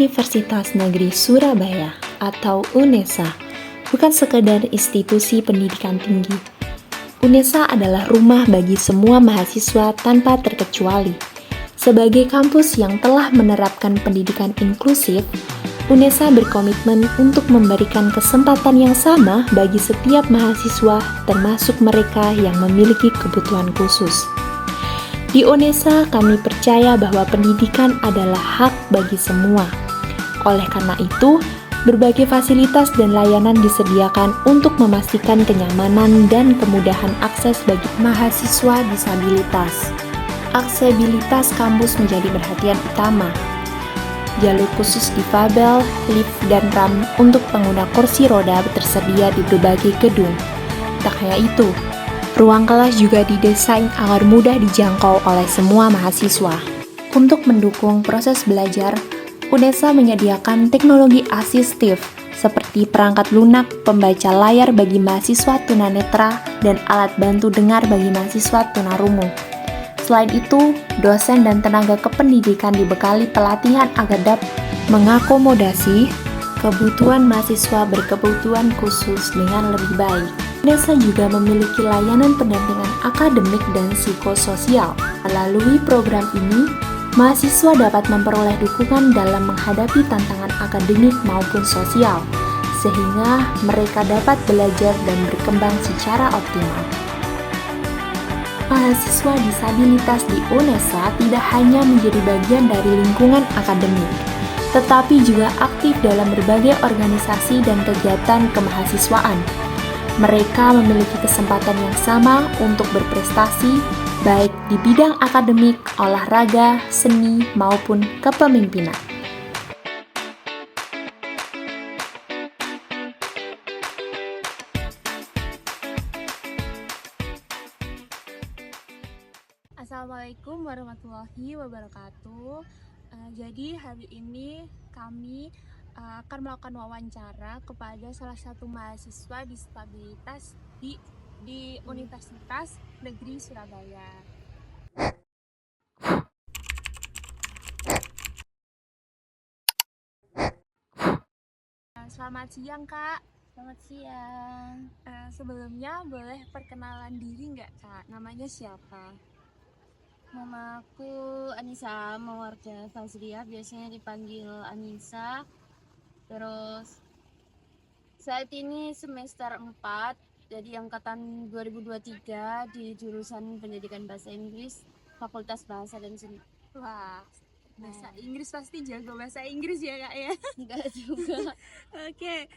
Universitas Negeri Surabaya atau UNESA bukan sekedar institusi pendidikan tinggi. UNESA adalah rumah bagi semua mahasiswa tanpa terkecuali. Sebagai kampus yang telah menerapkan pendidikan inklusif, UNESA berkomitmen untuk memberikan kesempatan yang sama bagi setiap mahasiswa, termasuk mereka yang memiliki kebutuhan khusus. Di UNESA, kami percaya bahwa pendidikan adalah hak bagi semua. Oleh karena itu, berbagai fasilitas dan layanan disediakan untuk memastikan kenyamanan dan kemudahan akses bagi mahasiswa disabilitas. Aksesibilitas kampus menjadi perhatian utama. Jalur khusus difabel, lift, dan ramp untuk pengguna kursi roda tersedia di berbagai gedung. Tak hanya itu, ruang kelas juga didesain agar mudah dijangkau oleh semua mahasiswa. Untuk mendukung proses belajar, UNESA menyediakan teknologi asistif seperti perangkat lunak, pembaca layar bagi mahasiswa tunanetra, dan alat bantu dengar bagi mahasiswa tunarungu. Selain itu, dosen dan tenaga kependidikan dibekali pelatihan agar dapat mengakomodasi kebutuhan mahasiswa berkebutuhan khusus dengan lebih baik. UNESA juga memiliki layanan pendampingan akademik dan psikososial. Melalui program ini, mahasiswa dapat memperoleh dukungan dalam menghadapi tantangan akademik maupun sosial, sehingga mereka dapat belajar dan berkembang secara optimal. Mahasiswa disabilitas di UNESA tidak hanya menjadi bagian dari lingkungan akademik, tetapi juga aktif dalam berbagai organisasi dan kegiatan kemahasiswaan. Mereka memiliki kesempatan yang sama untuk berprestasi, baik di bidang akademik, olahraga, seni, maupun kepemimpinan. Assalamualaikum warahmatullahi wabarakatuh. Jadi hari ini kami akan melakukan wawancara kepada salah satu mahasiswa disabilitas di Universitas Negeri Surabaya. Selamat siang, Kak. Selamat siang. Sebelumnya boleh perkenalan diri nggak, Kak? Namanya siapa? Nama aku Anissa Mawarda Fazriah, biasanya dipanggil Anissa. Terus saat ini semester 4, jadi angkatan 2023 di jurusan Pendidikan Bahasa Inggris, Fakultas Bahasa dan Seni. Wah, bahasa Inggris pasti jago bahasa Inggris ya, Kak ya? Enggak juga. Oke,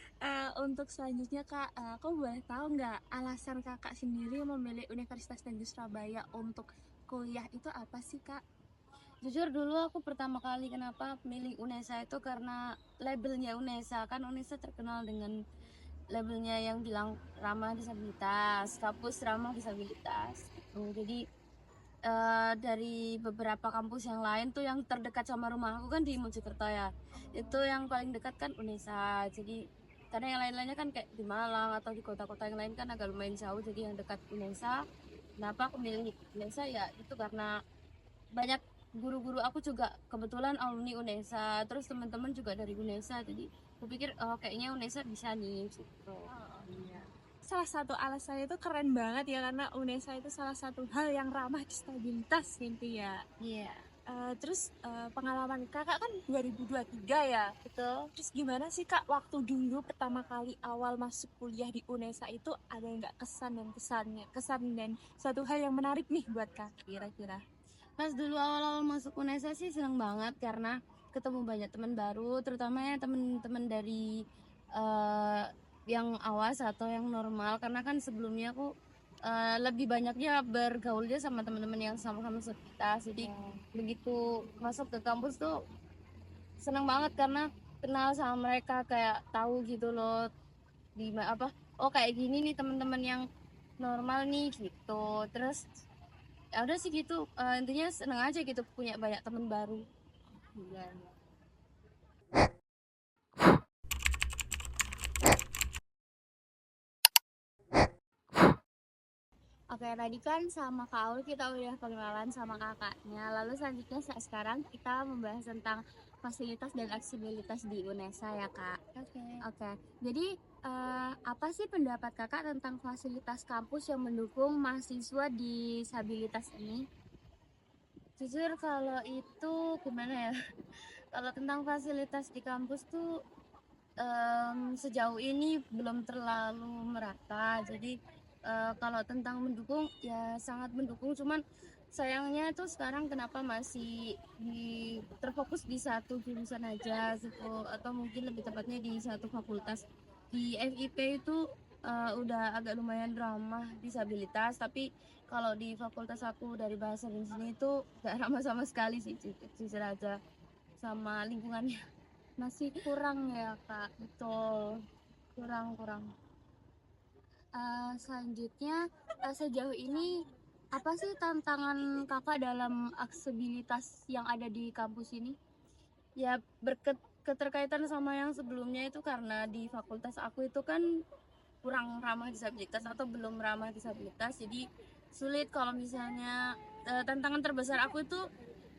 untuk selanjutnya Kak, aku boleh tahu nggak alasan Kakak sendiri memilih Universitas Negeri Surabaya untuk kuliah itu apa sih, Kak? Jujur dulu aku pertama kali kenapa milih UNESA itu karena labelnya UNESA. Kan UNESA terkenal dengan labelnya yang bilang ramah disabilitas, kampus ramah disabilitas gitu. Jadi dari beberapa kampus yang lain tuh yang terdekat sama rumah aku kan di Mojokerto ya, itu yang paling dekat kan UNESA. Jadi karena yang lain-lainnya kan kayak di Malang atau di kota-kota yang lain kan agak lumayan jauh, jadi yang dekat UNESA. Kenapa aku milih UNESA ya itu karena banyak guru-guru aku juga kebetulan alumni UNESA, terus teman-teman juga dari UNESA, jadi aku pikir oh kayaknya UNESA bisa nih gitu. Salah satu alasannya itu keren banget ya, karena UNESA itu salah satu hal yang ramah disabilitas gitu ya. Iya. Terus pengalaman Kakak kan 2023 ya? Betul. Terus gimana sih Kak waktu dulu pertama kali awal masuk kuliah di UNESA itu, ada nggak kesan dan suatu hal yang menarik nih buat Kak kira-kira? Pas dulu awal-awal masuk UNESA sih seneng banget karena ketemu banyak teman baru, terutama ya teman-teman dari yang awas atau yang normal, karena kan sebelumnya aku lebih banyaknya bergaulnya sama teman-teman yang sama-sama disabilitas. Jadi begitu masuk ke kampus tuh seneng banget karena kenal sama mereka, kayak tahu gitu loh di apa, oh kayak gini nih teman-teman yang normal nih gitu. Terus ya udah sih gitu, intinya seneng aja gitu punya banyak teman baru. Iya. Oke, tadi kan sama Kak Aul kita udah perkenalan sama kakaknya. Lalu selanjutnya sekarang kita membahas tentang fasilitas dan aksesibilitas di UNESA ya Kak. Oke. Oke, jadi apa sih pendapat Kakak tentang fasilitas kampus yang mendukung mahasiswa disabilitas ini? Jujur kalau itu gimana ya? Kalau tentang fasilitas di kampus tuh sejauh ini belum terlalu merata. Jadi kalau tentang mendukung ya sangat mendukung. Cuman sayangnya tuh sekarang kenapa masih terfokus di satu jurusan aja gitu, atau mungkin lebih tepatnya di satu fakultas. Di FIP itu udah agak lumayan ramah disabilitas, tapi kalau di fakultas aku dari bahasa di sini itu gak ramah sama sekali sih, jujur aja, sama lingkungannya. Masih kurang ya Kak. Betul, kurang. Selanjutnya, sejauh ini apa sih tantangan Kakak dalam aksesibilitas yang ada di kampus ini? Ya keterkaitan sama yang sebelumnya itu, karena di fakultas aku itu kan kurang ramah disabilitas atau belum ramah disabilitas, jadi sulit kalau misalnya tantangan terbesar aku itu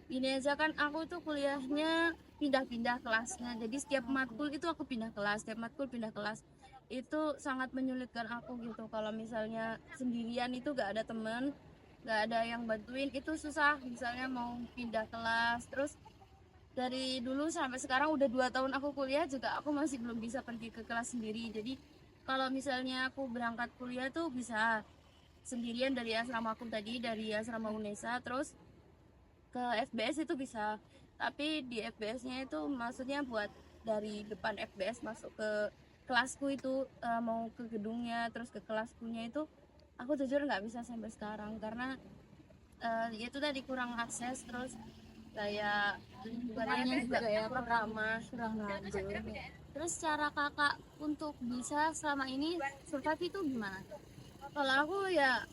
gini aja, kan aku itu kuliahnya pindah-pindah kelasnya, jadi setiap matkul itu aku pindah kelas, setiap matkul pindah kelas, itu sangat menyulitkan aku gitu. Kalau misalnya sendirian itu gak ada temen, gak ada yang bantuin, itu susah misalnya mau pindah kelas. Terus dari dulu sampai sekarang udah 2 tahun aku kuliah juga aku masih belum bisa pergi ke kelas sendiri. Jadi kalau misalnya aku berangkat kuliah tuh bisa sendirian dari asrama aku tadi, dari asrama UNESA, terus ke FBS itu bisa. Tapi di FBS-nya itu maksudnya buat dari depan FBS masuk ke kelasku itu, mau ke gedungnya terus ke kelaskunya itu aku jujur nggak bisa sampai sekarang, karena ya itu tadi kurang akses, terus kayak lingkungannya juga ya kurang ramah. Terus cara Kakak untuk bisa selama ini survive itu gimana? Kalau aku ya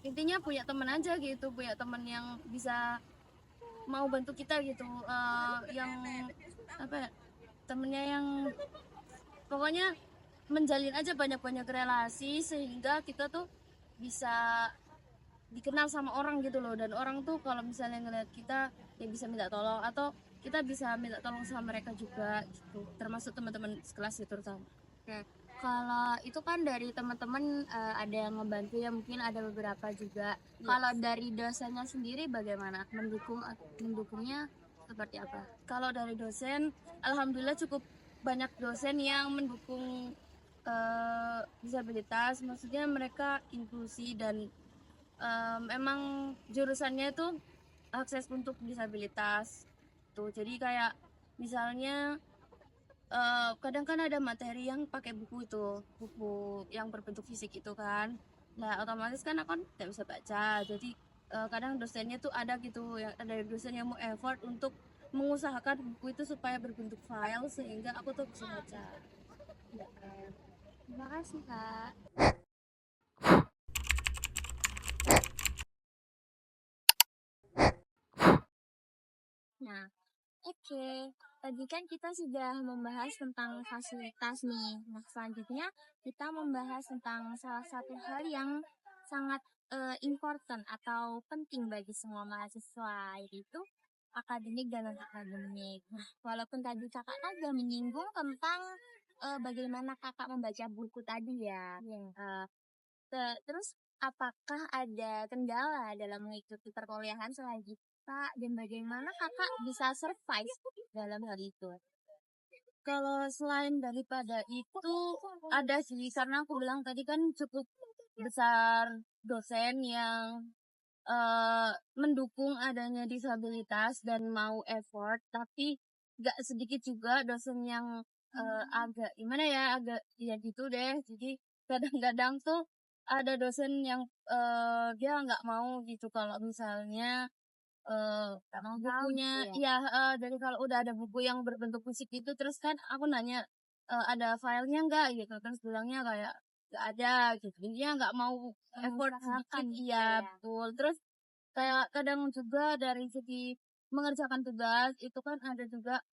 intinya punya teman aja gitu, punya teman yang bisa mau bantu kita gitu, yang apa ya, temennya yang pokoknya menjalin aja banyak-banyak relasi sehingga kita tuh bisa dikenal sama orang gitu loh, dan orang tuh kalau misalnya ngeliat kita ya bisa minta tolong, atau kita bisa minta tolong sama mereka juga gitu, termasuk teman-teman sekelas itu terutama. Oke. Kalau itu kan dari teman-teman ada yang ngebantu ya, mungkin ada beberapa juga. Yes. Kalau dari dosennya sendiri bagaimana? Mendukungnya seperti apa? Kalau dari dosen, alhamdulillah cukup banyak dosen yang mendukung disabilitas, maksudnya mereka inklusi dan emang jurusannya tuh akses untuk disabilitas tuh. Jadi kayak misalnya kadang kan ada materi yang pakai buku itu, buku yang berbentuk fisik itu kan. Nah otomatis kan aku nggak bisa baca, jadi kadang dosennya tuh ada gitu, yang ada dosen yang mau effort untuk mengusahakan buku itu supaya berbentuk file sehingga aku tuh bisa baca. Ya, Terima kasih Kak. Nah, oke. Tadi kan kita sudah membahas tentang fasilitas nih. Nah, selanjutnya kita membahas tentang salah satu hal yang sangat important atau penting bagi semua mahasiswa, yaitu akademik dan non-akademik. Nah, walaupun tadi kakak agak menyinggung tentang bagaimana kakak membaca buku tadi ya. Terus apakah ada kendala dalam mengikuti perkuliahan selanjutnya dan bagaimana kakak bisa survive dalam hal itu? kalau selain daripada itu ada sih, karena aku bilang tadi kan cukup besar dosen yang mendukung adanya disabilitas dan mau effort, tapi gak sedikit juga dosen yang agak gimana ya, agak ya gitu deh. Jadi kadang-kadang tuh ada dosen yang dia nggak mau gitu kalau misalnya bukunya gitu ya? dari kalau udah ada buku yang berbentuk fisik itu, terus kan aku nanya ada filenya nggak gitu, terus bilangnya kayak nggak ada gitu, dia nggak mau effort sedikit. gitu Iya ya. betul. Terus kayak kadang juga dari segi mengerjakan tugas itu kan ada juga,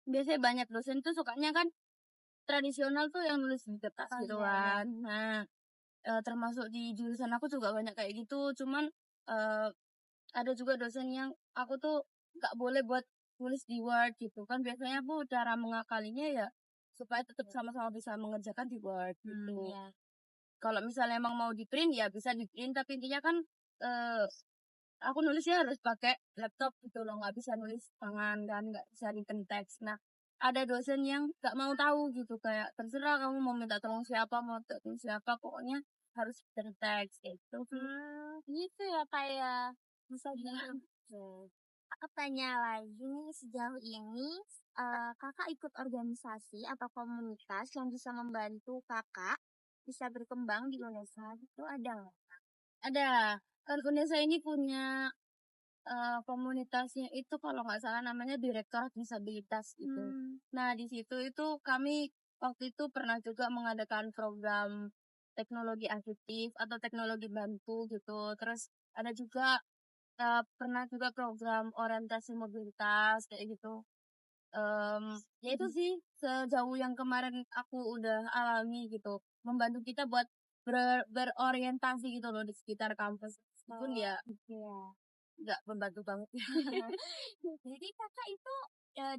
biasanya banyak dosen tuh sukanya kan tradisional tuh yang nulis di kertas Oh, gitu iya, iya. kan. Nah termasuk di jurusan aku juga banyak kayak gitu, cuman ada juga dosen yang aku tuh nggak boleh buat tulis di Word gitu kan. Biasanya aku cara mengakalinya ya supaya tetap sama-sama bisa mengerjakan di Word gitu. Iya. Kalau misalnya emang mau di print ya bisa di print, tapi intinya kan eh, aku nulisnya harus pakai laptop gitu loh, nggak bisa nulis tangan dan nggak bisa written text. Nah, ada dosen yang nggak mau tahu gitu, kayak terserah kamu mau minta tolong siapa, mau minta tolong siapa, pokoknya harus written text gitu. Gitu ya kayak bisa gitu. Aku tanya lagi nih, sejauh ini kakak ikut organisasi atau komunitas yang bisa membantu kakak bisa berkembang di Indonesia itu ada nggak? Ada, kan UNESA ini punya komunitasnya itu kalau nggak salah namanya Direktorat Disabilitas gitu. Nah, di situ itu kami waktu itu pernah juga mengadakan program teknologi asistif atau teknologi bantu gitu. Terus ada juga pernah juga program orientasi mobilitas kayak gitu. Ya itu sih sejauh yang kemarin aku udah alami gitu, membantu kita buat berorientasi gitu loh di sekitar kampus. Meskipun ya Iya. nggak membantu banget. Jadi kakak itu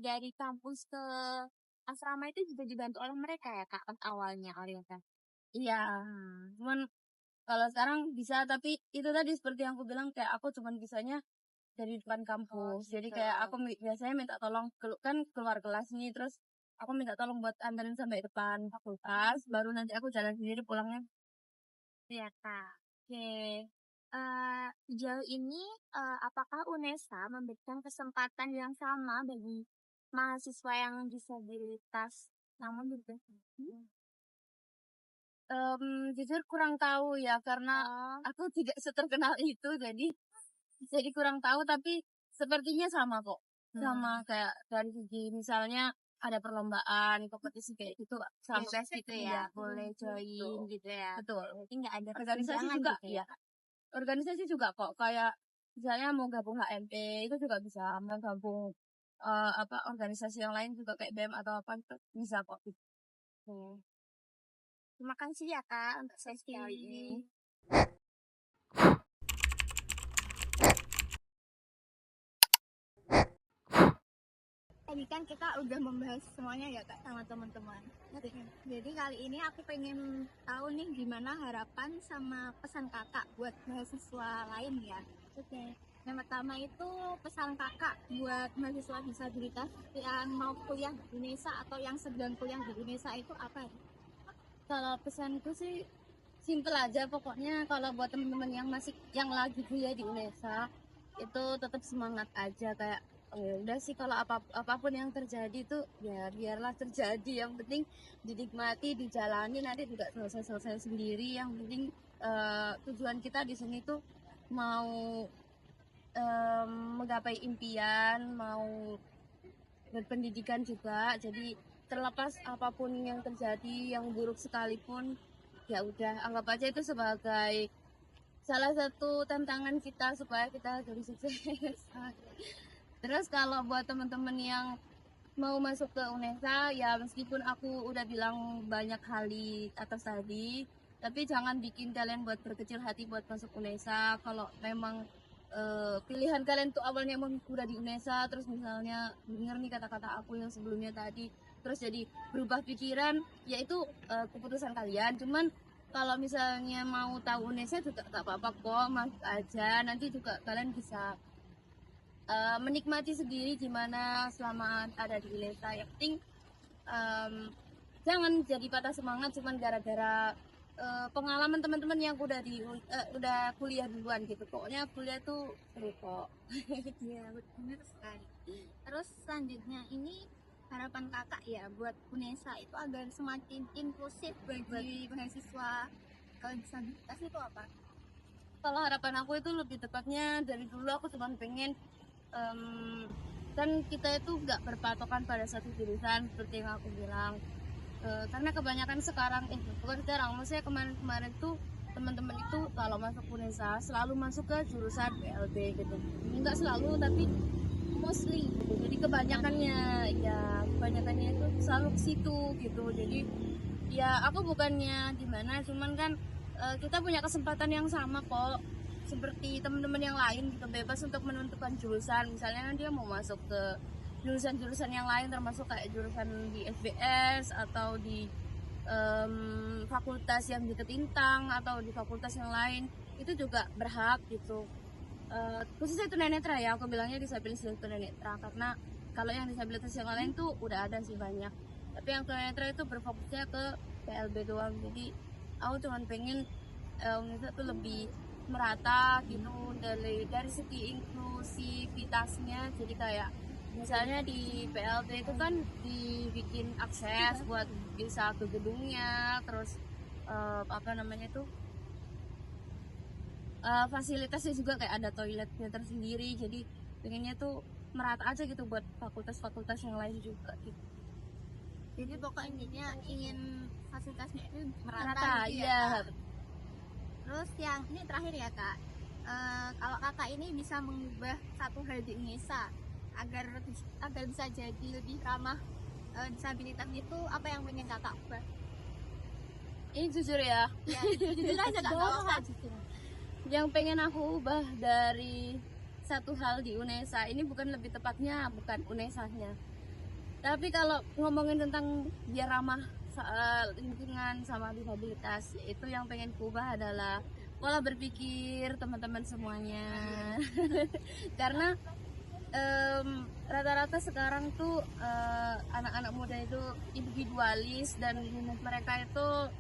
dari kampus ke asrama itu juga dibantu oleh mereka ya kak awalnya orientasi. Iya, cuman kalau sekarang bisa, tapi itu tadi seperti yang aku bilang kayak aku cuman bisanya dari depan kampus. Jadi kayak aku biasanya minta tolong kan keluar kelas nih, terus aku minta tolong buat anterin sampai depan fakultas, baru nanti aku jalan sendiri pulangnya. Iya kak. Oke. Sejauh ini apakah UNESA memberikan kesempatan yang sama bagi mahasiswa yang disabilitas namun juga Jujur kurang tahu ya karena aku tidak seterkenal itu, jadi kurang tahu, tapi sepertinya sama kok. Sama kayak dari segi misalnya ada perlombaan, kompetisi kayak gitu sama bebas gitu ya, boleh join Betul. gitu ya. Betul. Berarti nggak ada Organisasi kesenjangan juga gitu ya. ya. Organisasi juga kok kayak misalnya mau gabung HMP itu juga bisa, mau gabung organisasi yang lain juga kayak BEM atau apa itu bisa kok. Terima kasih ya kak untuk sesi kali ini. Tadi kan kita udah membahas semuanya ya kak sama teman-teman. Jadi kali ini aku pengen tahu nih gimana harapan sama pesan kakak buat mahasiswa lain ya. Oke. Yang pertama itu pesan kakak buat mahasiswa disabilitas yang mau kuliah di Indonesia atau yang sedang kuliah di Indonesia itu apa? Kalau pesanku sih simple aja, pokoknya kalau buat teman-teman yang lagi kuliah di UNESA itu tetap semangat aja, kayak udah sih kalau apapun yang terjadi tuh ya biarlah terjadi, yang penting dinikmati, dijalani, nanti juga selesai sendiri. Yang penting tujuan kita di sini tuh mau menggapai impian, mau berpendidikan juga. Jadi terlepas apapun yang terjadi, yang buruk sekalipun, ya udah anggap aja itu sebagai salah satu tantangan kita supaya kita jadi sukses. Terus kalau buat teman-teman yang mau masuk ke UNESA, ya meskipun aku udah bilang banyak kali atas tadi, tapi jangan bikin kalian buat berkecil hati buat masuk UNESA. Kalau memang pilihan kalian tuh awalnya emang udah di UNESA, terus misalnya denger nih kata-kata aku yang sebelumnya tadi, terus jadi berubah pikiran, ya itu keputusan kalian. Cuman kalau misalnya mau tahu UNESA juga gak apa-apa kok, masuk aja. Nanti juga kalian bisa menikmati sendiri gimana selama ada di UNESA. Yang penting jangan jadi patah semangat cuman gara-gara pengalaman teman-teman yang udah kuliah duluan gitu. Pokoknya kuliah tuh seru kok. Iya benar sekali. Terus selanjutnya ini harapan kakak ya buat UNESA itu agar semakin inklusif bagi mahasiswa kalau disabilitas itu apa? Kalau harapan aku itu lebih tepatnya dari dulu aku cuma pengen kan kita itu nggak berpatokan pada satu jurusan seperti yang aku bilang. Karena kebanyakan sekarang bukan sekarang, maksudnya kemarin tuh teman-teman itu kalau masuk UNESA selalu masuk ke jurusan PLB gitu. Enggak selalu tapi mostly gitu. Jadi kebanyakannya itu selalu ke situ gitu. Jadi ya aku bukannya gimana, cuman kan kita punya kesempatan yang sama kok seperti teman-teman yang lain gitu, bebas untuk menentukan jurusan. Misalnya dia mau masuk ke jurusan-jurusan yang lain, termasuk kayak jurusan di FBS atau di fakultas yang di Ketintang atau di fakultas yang lain, itu juga berhak gitu. Khususnya tunanetra ya, aku bilangnya disabilitas tunanetra, karena kalau yang disabilitas yang lain tuh udah ada sih banyak, tapi yang tunanetra itu berfokusnya ke PLB doang. Jadi aku cuma pengen Unesa tuh lebih merata gitu dari segi inklusivitasnya. Jadi kayak misalnya di PLB itu kan dibikin akses buat bisa ke gedungnya, terus apa namanya tuh fasilitasnya juga kayak ada toiletnya tersendiri. Jadi pengennya tuh merata aja gitu buat fakultas-fakultas yang lain juga gitu. Jadi pokoknya ingin fasilitasnya itu merata, Merata, gitu iya. ya, Kak. Terus yang ini terakhir ya Kak, kalau kakak ini bisa mengubah satu hal di Unesa agar bisa jadi lebih ramah disabilitas, itu apa yang pengen kakak ubah? Ini jujur ya, Ya, jujur aja Kak, nggak apa-apa. yang pengen aku ubah dari satu hal di Unesa ini, bukan, lebih tepatnya bukan Unesanya, tapi kalau ngomongin tentang biar ramah lingkungan sama disabilitas, itu yang pengen kubah adalah pola berpikir teman-teman semuanya. Karena rata-rata sekarang tuh anak-anak muda itu individualis dan mereka itu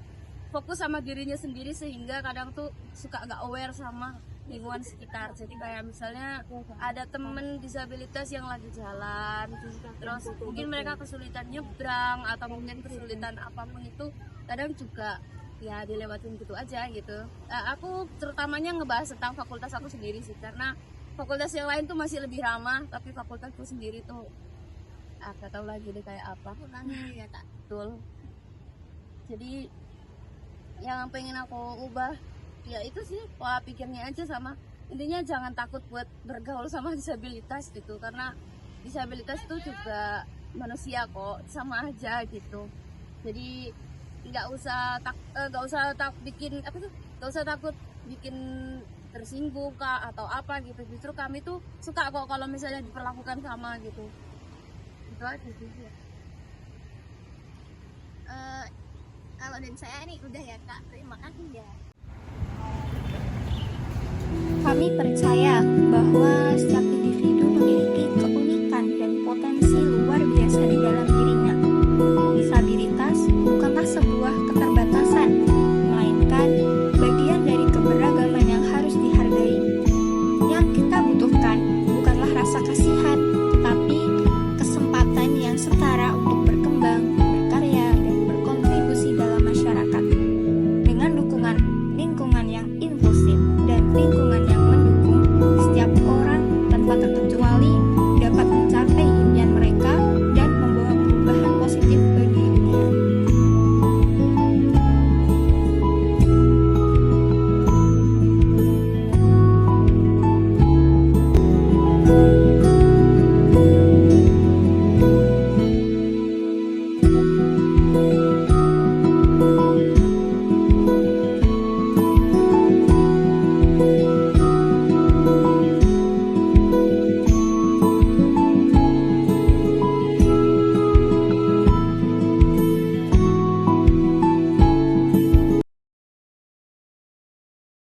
fokus sama dirinya sendiri, sehingga kadang tuh suka nggak aware sama lingkungan sekitar. Jadi kayak misalnya ada temen disabilitas yang lagi jalan, terus mungkin mereka kesulitan nyebrang atau mungkin kesulitan apapun itu, kadang juga ya dilewatin gitu aja gitu. Aku terutamanya ngebahas tentang fakultas aku sendiri sih, karena fakultas yang lain tuh masih lebih ramah, tapi fakultasku sendiri tuh gak tahu lagi deh kayak apa. Kurangnya ya Kak. Betul. Jadi yang pengen aku ubah ya itu sih pola pikirnya aja, sama intinya jangan takut buat bergaul sama disabilitas gitu, karena disabilitas itu juga manusia kok, sama aja gitu. Jadi nggak usah takut bikin tersinggung kak atau apa gitu. Justru kami tuh suka kok kalau misalnya diperlakukan sama gitu. Itu aja sih. Kalau dari saya ini udah ya Kak, terima kasih ya. Kami percaya bahwa setiap